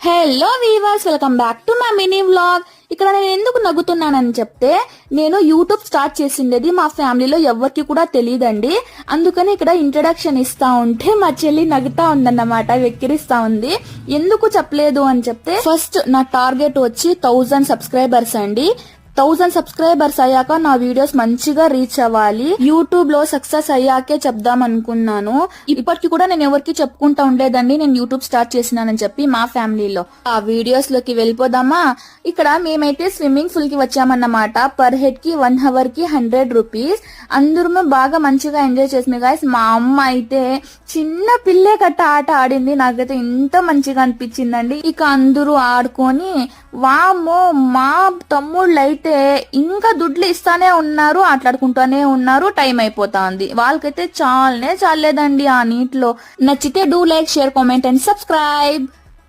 Hello weavers, welcome back to my mini vlog. ఇక్కడ నేను ఎందుకు నవ్వుతున్నానని చెప్తే, నేను యూట్యూబ్ స్టార్ట్ చేసిండేది మా ఫ్యామిలీలో ఎవరికి కూడా తెలియదండి. అందుకని ఇక్కడ ఇంట్రడక్షన్ ఇస్తా ఉంటే మా చెల్లి నవ్వుతా ఉందన్నమాట, వెక్కిరిస్తా ఉంది. ఎందుకు చెప్పలేదు అని చెప్తే, ఫస్ట్ నా టార్గెట్ వచ్చి 1000 సబ్స్క్రైబర్స్ అండి. 1000 సబ్స్క్రైబర్స్ అయ్యాక నా వీడియోస్ మంచిగా రీచ్ అవ్వాలి, యూట్యూబ్ లో సక్సెస్ అయ్యాకే చెప్దాం అనుకున్నాను. ఇప్పటికి కూడా నేను ఎవరికి చెప్పుకుంటా ఉండేదండి నేను యూట్యూబ్ స్టార్ట్ చేసినానని చెప్పి మా ఫ్యామిలీలో. ఆ వీడియోస్ లోకి వెళ్ళిపోదామా. ఇక్కడ మేమైతే స్విమ్మింగ్ పూల్ కి వచ్చామన్నమాట. పర్ హెడ్ కి 1 అవర్ కి 100 రూపీస్. అందరూ బాగా మంచిగా ఎంజాయ్ చేసింది గాయస్. మా అమ్మ అయితే చిన్న పిల్లే కట్ట ఆట ఆడింది. నాకైతే ఇంత మంచిగా అనిపించిందండి. ఇక అందరూ ఆడుకొని, వామ్మో మా తమ్ముళ్ళు అయితే ఇంకా దుడ్లు ఇస్తానే ఉన్నారు, ఆటలాడుకుంటానే ఉన్నారు. టైం అయిపోతా ఉంది. వాళ్ళకైతే చాలేదండి ఆ నీటిలో. నచ్చితే do like, share, comment and subscribe.